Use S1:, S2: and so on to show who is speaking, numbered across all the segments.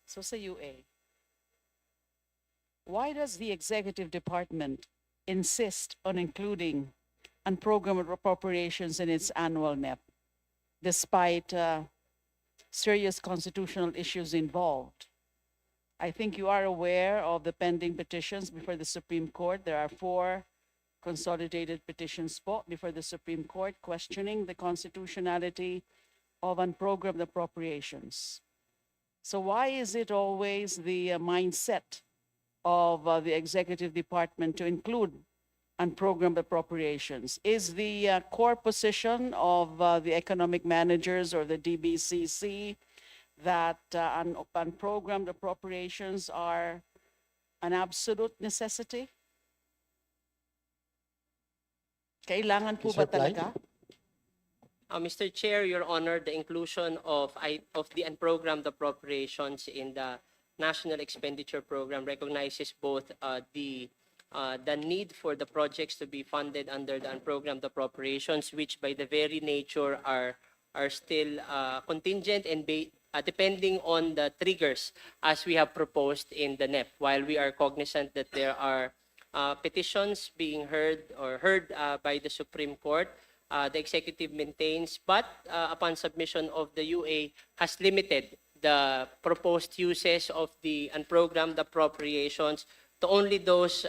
S1: So sa UA, why does the executive department insist on including unprogrammed appropriations in its annual NEP, despite serious constitutional issues involved? I think you are aware of the pending petitions before the Supreme Court. There are 4 consolidated petitions po before the Supreme Court questioning the constitutionality of unprogrammed appropriations. So why is it always the mindset of the executive department to include unprogrammed appropriations? Is the core position of the economic managers or the DBCC that unprogrammed appropriations are an absolute necessity? Kailangan po
S2: Please
S1: ba
S2: reply.
S1: talaga?
S3: Mr. Chair, Your Honor, the inclusion of the unprogrammed appropriations in the National Expenditure Program recognizes both the need for the projects to be funded under the unprogrammed appropriations, which by the very nature are still contingent and depending on the triggers as we have proposed in the NEP. While we are cognizant that there are petitions being heard by the Supreme Court, the executive maintains, but upon submission of the UA, has limited the proposed uses of the unprogrammed appropriations to only those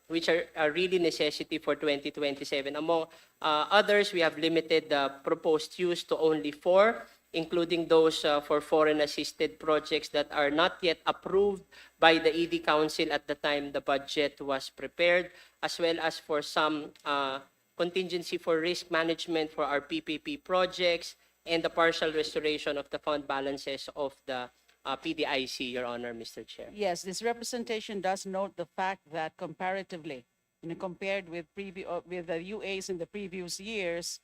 S3: which are really necessity for 2027. Among others, we have limited the proposed use to only 4, including those for foreign-assisted projects that are not yet approved by the ED Council at the time the budget was prepared, as well as for some contingency for risk management for our PPP projects, and the partial restoration of the fund balances of the PDIC, Your Honor, Mr. Chair.
S1: Yes, this representation does note the fact that comparatively, compared with with the UAs in the previous years,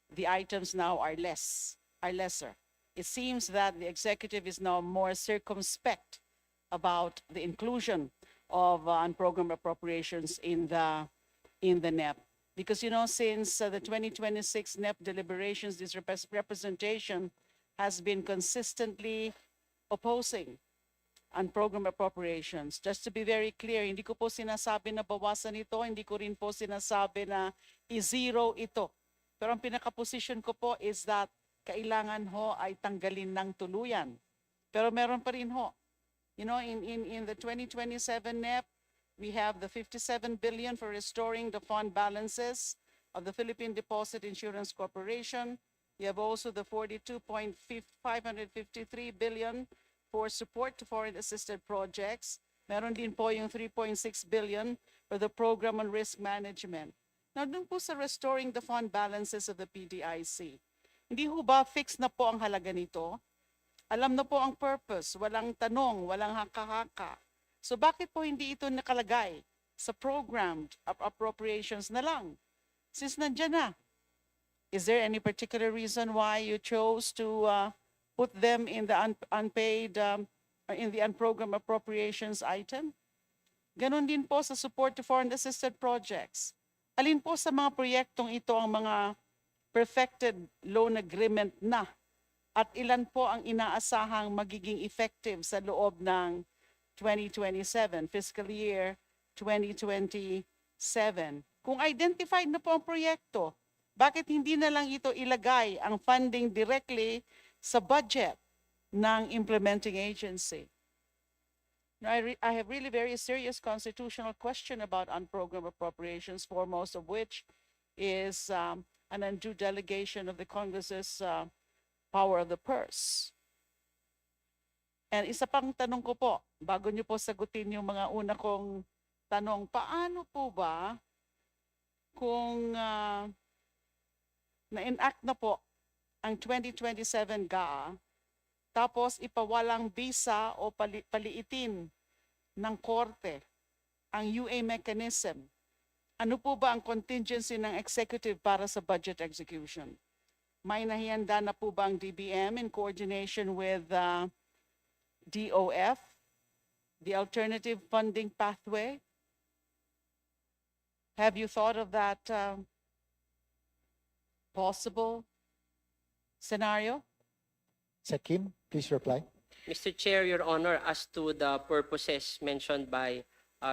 S1: the items now are lesser. It seems that the executive is now more circumspect about the inclusion of unprogrammed appropriations in the NEP. Because, since the 2026 NEP deliberations, this representation has been consistently opposing unprogrammed appropriations. Just to be very clear, hindi ko po sinasabi na bawasan ito, hindi ko rin po sinasabi na i-zero ito. Pero ang pinaka-position ko po is that kailangan ho ay tanggalin ng tuluyan. Pero meron pa rin ho. In the 2027 NEP, we have the 57 billion for restoring the fund balances of the Philippine Deposit Insurance Corporation. We have also the 42.553 billion for support to foreign-assisted projects. Meron din po yung 3.6 billion for the program on risk management. Now, dun po sa restoring the fund balances of the PDIC, hindi ho ba fixed na po ang halaga nito? Alam na po ang purpose, walang tanong, walang haka-haka. So bakit po hindi ito nakalagay sa programmed appropriations na lang? Since nandyan na. Is there any particular reason why you chose to put them in the unpaid, in the unprogrammed appropriations item? Ganon din po sa support to foreign assisted projects. Alin po sa mga proyektong ito ang mga perfected loan agreement na? At ilan po ang inaasahang magiging effective sa loob ng 2027, fiscal year 2027. Kung identified na po ang proyekto, bakit hindi na lang ito ilagay ang funding directly sa budget ng implementing agency? Now, I have really very serious constitutional question about unprogrammed appropriations, foremost of which is an undue delegation of the Congress's power of the purse. And isa pang tanong ko po, bago niyo po sagutin yung mga una kong tanong, paano po ba kung na-enact na po ang 2027 GAA, tapos ipawalang bisa o paliitin ng korte ang UA mechanism, ano po ba ang contingency ng executive para sa budget execution? May nahihanda na po ba ang DBM in coordination with DOF, the alternative funding pathway? Have you thought of that possible scenario?
S2: Sir Kim, please reply.
S3: Mr. Chair, Your Honor, as to the purposes mentioned by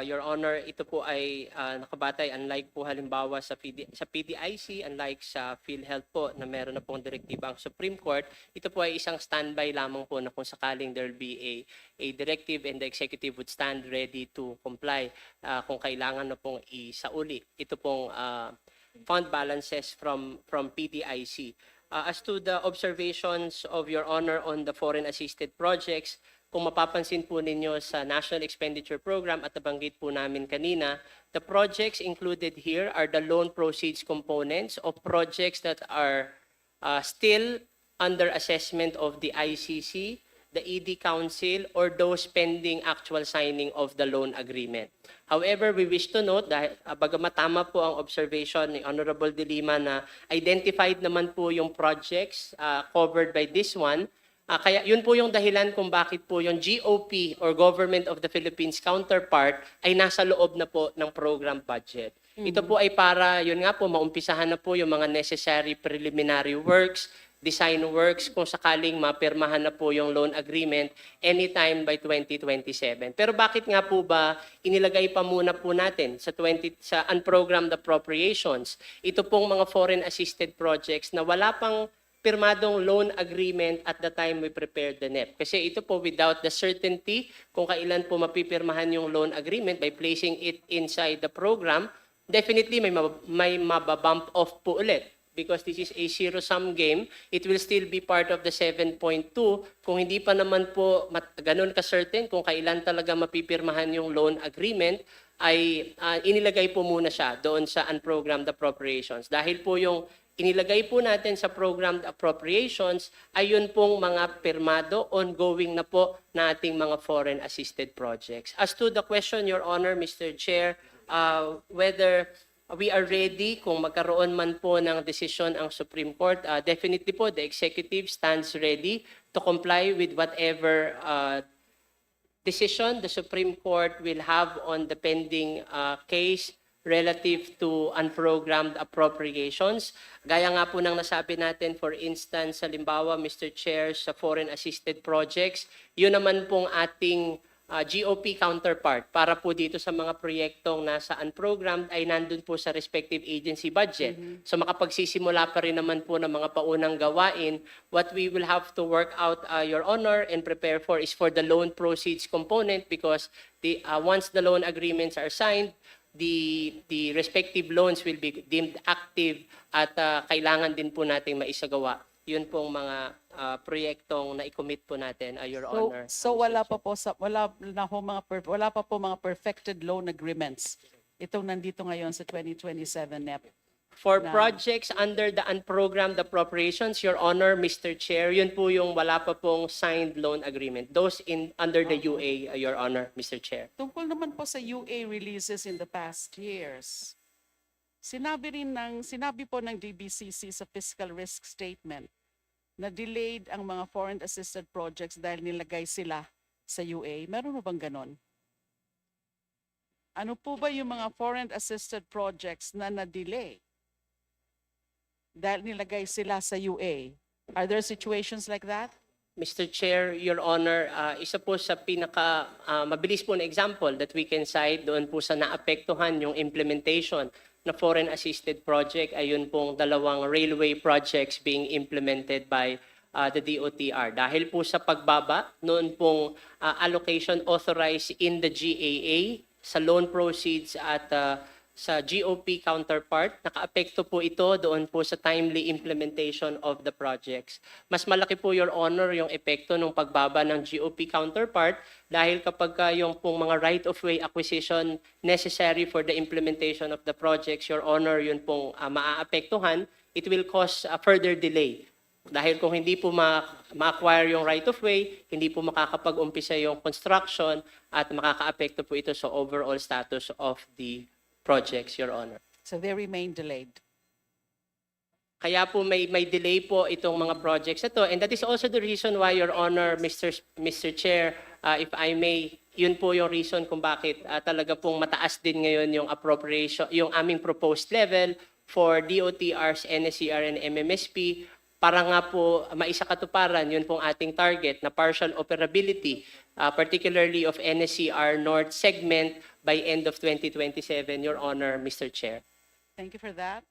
S3: Your Honor, ito po ay nakabatay unlike po halimbawa sa PDIC, unlike sa PhilHealth po na meron na pong direktiba ang Supreme Court, ito po ay isang standby lamang po na kung sakaling there will be a directive and the executive would stand ready to comply kung kailangan na pong isauli. Ito pong fund balances from PDIC. As to the observations of Your Honor on the foreign assisted projects, kung mapapansin po ninyo sa National Expenditure Program at nabanggit po namin kanina, the projects included here are the loan proceeds components of projects that are still under assessment of the ICC, the ED Council, or those pending actual signing of the loan agreement. However, we wish to note dahil bagamat tama po ang observation ni Honorable De Lima na identified naman po yung projects covered by this one, kaya yun po yung dahilan kung bakit po yung GOP or Government of the Philippines counterpart ay nasa loob na po ng program budget. Ito po ay para, yun nga po, maumpisahan na po yung mga necessary preliminary works, design works kung sakaling mapirmahan na po yung loan agreement anytime by 2027. Pero bakit nga po ba inilagay pa muna po natin sa unprogrammed appropriations ito pong mga foreign assisted projects na wala pang pirmadong loan agreement at the time we prepared the NEP. Kasi ito po without the certainty kung kailan po mapipirmahan yung loan agreement by placing it inside the program, definitely may mababump off po ulit. Because this is a zero-sum game, it will still be part of the 7.2 kung hindi pa naman po ganun ka-certain kung kailan talaga mapipirmahan yung loan agreement, ay inilagay po muna siya doon sa unprogrammed appropriations. Dahil po yung inilagay po natin sa programmed appropriations ay yun pong mga pirmado, ongoing na po na ating mga foreign assisted projects. As to the question, Your Honor, Mr. Chair, whether we are ready kung magkaroon man po ng decision ang Supreme Court, definitely po the executive stands ready to comply with whatever decision the Supreme Court will have on the pending case relative to unprogrammed appropriations. Gaya nga po ng nasabi natin, for instance, halimbawa, Mr. Chair, sa foreign assisted projects, yun naman pong ating GOP counterpart para po dito sa mga proyektong nasa unprogrammed ay nandun po sa respective agency budget. So makapagsisimula pa rin naman po ng mga paunang gawain. What we will have to work out, Your Honor, and prepare for is for the loan proceeds component because once the loan agreements are signed, the respective loans will be deemed active at kailangan din po nating maisagawa. Yun pong mga proyektong na-commit po natin, Your Honor.
S1: So wala pa po mga perfected loan agreements. Itong nandito ngayon sa 2027 NEP.
S3: For projects under the unprogrammed appropriations, Your Honor, Mr. Chair, yun po yung wala pa pong signed loan agreement. Those under the UA, Your Honor, Mr. Chair.
S1: Tungkol naman po sa UA releases in the past years, sinabi po ng DBCC sa fiscal risk statement na delayed ang mga foreign assisted projects dahil nilagay sila sa UA. Meron mo bang ganon? Ano po ba yung mga foreign assisted projects na na-delay dahil nilagay sila sa UA? Are there situations like that?
S3: Mr. Chair, Your Honor, isa po sa pinaka mabilis po na example that we can cite doon po sa naapektuhan yung implementation na foreign assisted project ay yun pong dalawang railway projects being implemented by the DOTR. Dahil po sa pagbaba, noon pong allocation authorized in the GAA sa loan proceeds at sa GOP counterpart, nakaapekto po ito doon po sa timely implementation of the projects. Mas malaki po, Your Honor, yung epekto ng pagbaba ng GOP counterpart dahil kapag yung pong mga right-of-way acquisition necessary for the implementation of the projects, Your Honor, yun pong maaapektuhan, it will cause a further delay. Dahil kung hindi po ma-acquire yung right-of-way, hindi po makakapag-umpisa yung construction at makakaapekto po ito sa overall status of the projects, Your Honor.
S1: So they remain delayed.
S3: Kaya po may delay po itong mga projects ito. And that is also the reason why, Your Honor, Mr. Chair, if I may, yun po yung reason kung bakit talaga pong mataas din ngayon yung appropriation, yung aming proposed level for DOTRs, NSCR, and MMSP para nga po maisakatuparan, yun pong ating target na partial operability, particularly of NSCR North segment by end of 2027, Your Honor, Mr. Chair.
S1: Thank you for that.